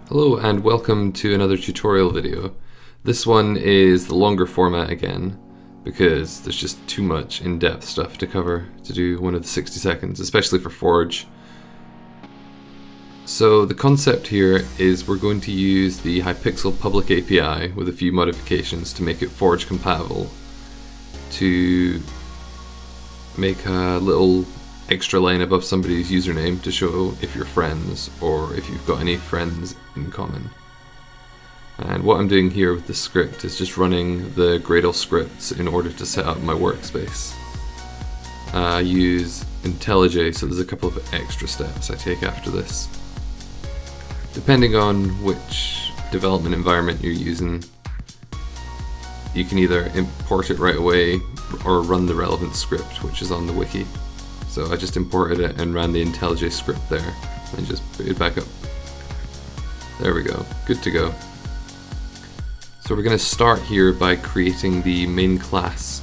Hello and welcome to another tutorial video. This one is the longer format again because there's just too much in-depth stuff to cover to do one of the 60 seconds, especially for Forge. So the concept here is we're going to use the Hypixel public API with a few modifications to make it Forge compatible, to make a little extra line above somebody's username to show if you're friends or if you've got any friends in common. And what I'm doing here with the script is just running the Gradle scripts in order to set up my workspace. I use IntelliJ, so there's a couple of extra steps I take after this. Depending on which development environment you're using, you can either import it right away or run the relevant script, which is on the wiki. So I just imported it and ran the IntelliJ script there and just put it back up. There we go, good to go. So we're going to start here by creating the main class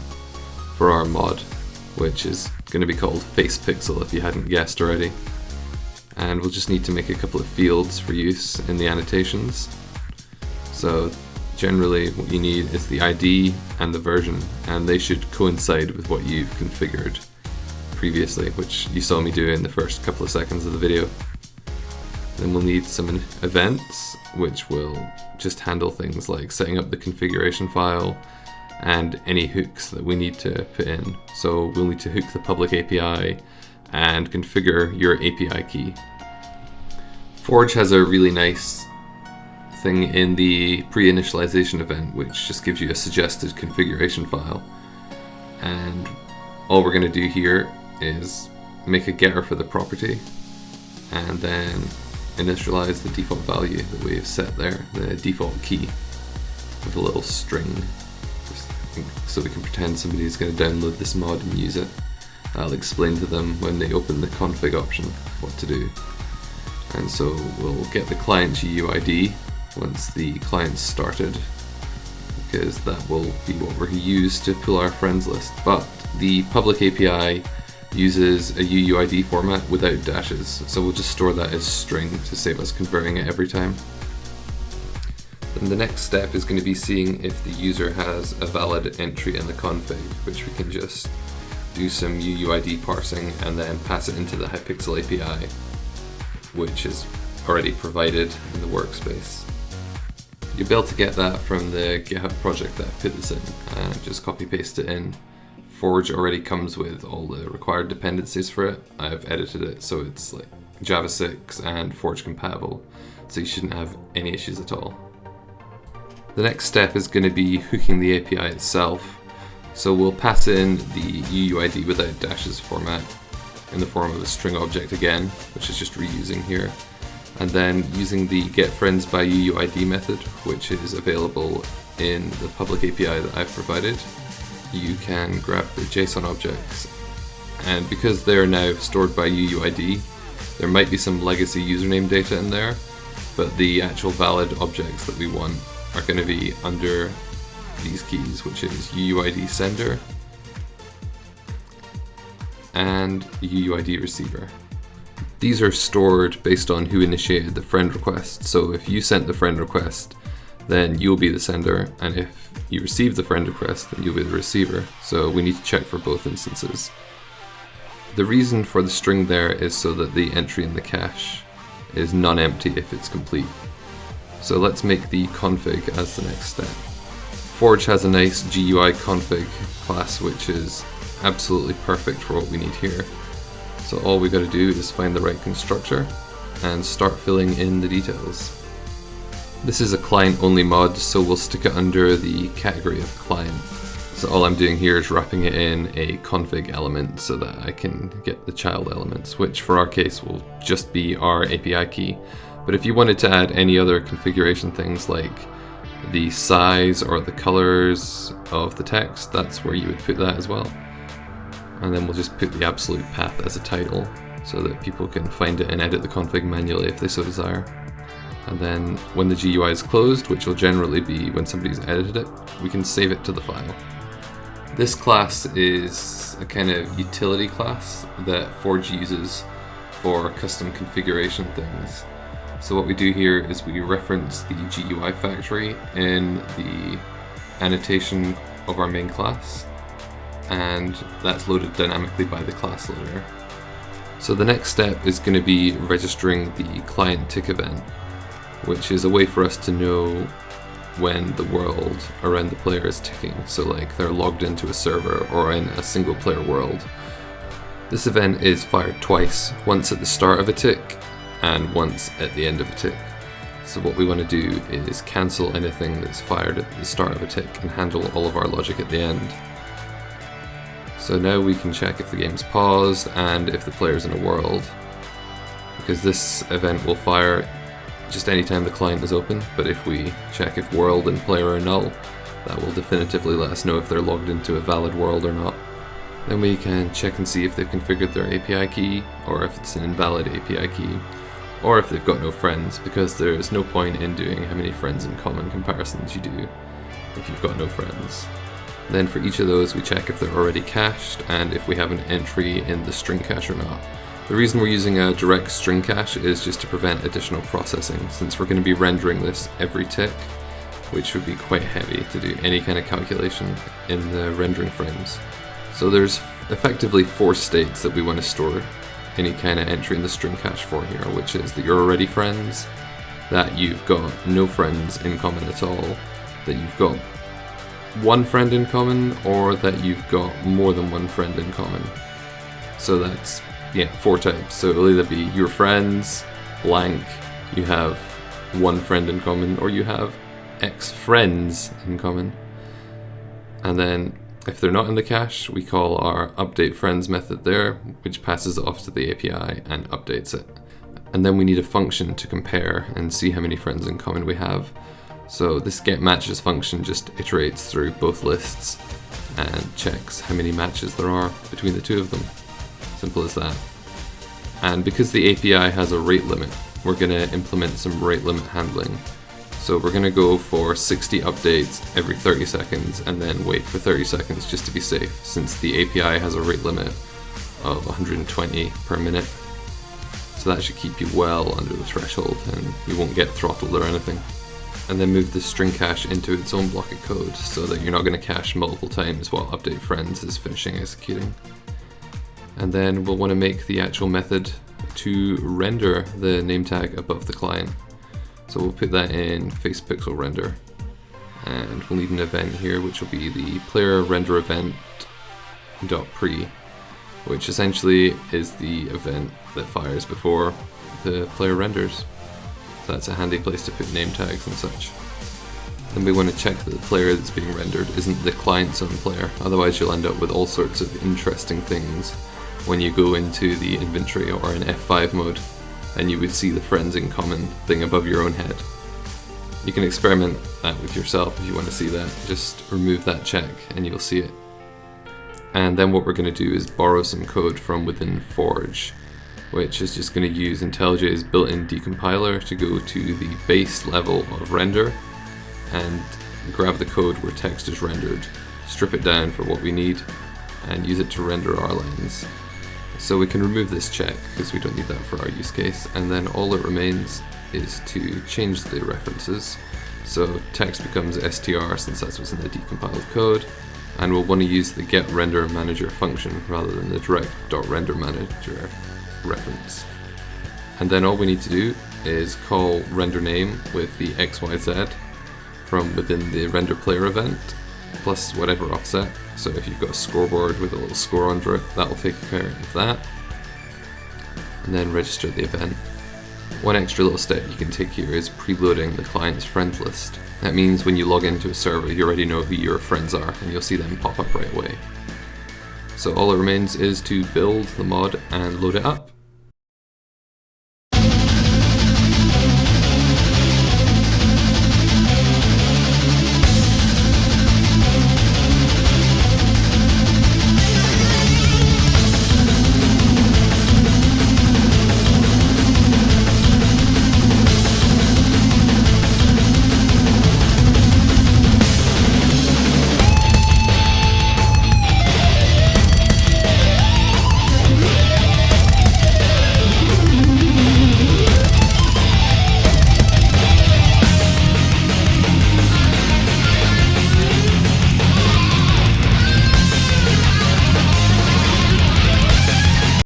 for our mod, which is going to be called Facepixel if you hadn't guessed already. And we'll just need to make a couple of fields for use in the annotations. So generally what you need is the ID and the version, and they should coincide with what you've configured previously, which you saw me do in the first couple of seconds of the video. Then we'll need some events, which will just handle things like setting up the configuration file and any hooks that we need to put in. So we'll need to hook the public API and configure your API key. Forge has a really nice thing in the pre-initialization event, which just gives you a suggested configuration file. And all we're going to do here is make a getter for the property and then initialize the default value that we've set there, the default key, with a little string, just so we can pretend somebody's going to download this mod and use it. I'll explain to them when they open the config option what to do. And so we'll get the client's UUID once the client's started, because that will be what we're used to pull our friends list. But the public API uses a UUID format without dashes, so we'll just store that as string to save us converting it every time. Then the next step is going to be seeing if the user has a valid entry in the config, which we can just do some UUID parsing and then pass it into the Hypixel API, which is already provided in the workspace. You'll be able to get that from the GitHub project that I put this in, and just copy paste it in. Forge already comes with all the required dependencies for it. I've edited it so it's like Java 6 and Forge compatible, so you shouldn't have any issues at all. The next step is going to be hooking the API itself. So we'll pass in the UUID without dashes format in the form of a string object again, which is just reusing here. And then using the getFriendsByUUID method, which is available in the public API that I've provided, you can grab the JSON objects. And because they're now stored by UUID, there might be some legacy username data in there, but the actual valid objects that we want are going to be under these keys, which is UUID sender and UUID receiver. These are stored based on who initiated the friend request. So if you sent the friend request, then you'll be the sender, and if you receive the friend request, then you'll be the receiver. So we need to check for both instances. The reason for the string there is so that the entry in the cache is non-empty if it's complete. So let's make the config as the next step. Forge has a nice GUI config class, which is absolutely perfect for what we need here. So all we got to do is find the right constructor and start filling in the details. This is a client-only mod, so we'll stick it under the category of client. So all I'm doing here is wrapping it in a config element so that I can get the child elements, which for our case will just be our API key. But if you wanted to add any other configuration things like the size or the colors of the text, that's where you would put that as well. And then we'll just put the absolute path as a title so that people can find it and edit the config manually if they so desire. And then when the GUI is closed, which will generally be when somebody's edited it, we can save it to the file. This class is a kind of utility class that Forge uses for custom configuration things. So what we do here is we reference the GUI factory in the annotation of our main class, and that's loaded dynamically by the class loader. So the next step is going to be registering the client tick event, which is a way for us to know when the world around the player is ticking, so like they're logged into a server or in a single player world. This event is fired twice, once at the start of a tick and once at the end of a tick. So what we want to do is cancel anything that's fired at the start of a tick and handle all of our logic at the end. So now we can check if the game's paused and if the player's in a world, because this event will fire just anytime the client is open, but if we check if world and player are null, that will definitively let us know if they're logged into a valid world or not. Then we can check and see if they've configured their API key, or if it's an invalid API key, or if they've got no friends, because there's no point in doing how many friends in common comparisons you do if you've got no friends. Then for each of those we check if they're already cached and if we have an entry in the string cache or not. The reason we're using a direct string cache is just to prevent additional processing, since we're going to be rendering this every tick, which would be quite heavy to do any kind of calculation in the rendering frames. So there's effectively 4 states that we want to store any kind of entry in the string cache for here, which is that you're already friends, that you've got no friends in common at all, that you've got one friend in common, or that you've got more than one friend in common. So that's 4 types. So it'll either be your friends, blank, you have one friend in common, or you have X friends in common. And then if they're not in the cache, we call our update friends method there, which passes it off to the API and updates it. And then we need a function to compare and see how many friends in common we have. So this getMatches function just iterates through both lists and checks how many matches there are between the two of them. Simple as that. And because the API has a rate limit, we're going to implement some rate limit handling. So we're going to go for 60 updates every 30 seconds and then wait for 30 seconds just to be safe, since the API has a rate limit of 120 per minute. So that should keep you well under the threshold and you won't get throttled or anything. And then move the string cache into its own block of code so that you're not going to cache multiple times while update friends is finishing executing. And then we'll want to make the actual method to render the name tag above the client. So we'll put that in Facepixel render, and we'll need an event here, which will be the player render event.pre, which essentially is the event that fires before the player renders. So that's a handy place to put name tags and such. Then we want to check that the player that's being rendered isn't the client's own player, otherwise you'll end up with all sorts of interesting things when you go into the inventory or in F5 mode, and you would see the friends in common thing above your own head. You can experiment that with yourself if you want to see that. Just remove that check and you'll see it. And then what we're going to do is borrow some code from within Forge, which is just going to use IntelliJ's built-in decompiler to go to the base level of render and grab the code where text is rendered, strip it down for what we need, and use it to render our lines. So we can remove this check because we don't need that for our use case, and then all that remains is to change the references. So text becomes str since that's what's in the decompiled code, and we'll want to use the getRenderManager function rather than the direct.renderManager reference. And then all we need to do is call renderName with the XYZ from within the renderPlayer event plus whatever offset. So if you've got a scoreboard with a little score under it, that'll take care of that. And then register the event. One extra little step you can take here is preloading the client's friends list. That means when you log into a server, you already know who your friends are and you'll see them pop up right away. So all that remains is to build the mod and load it up.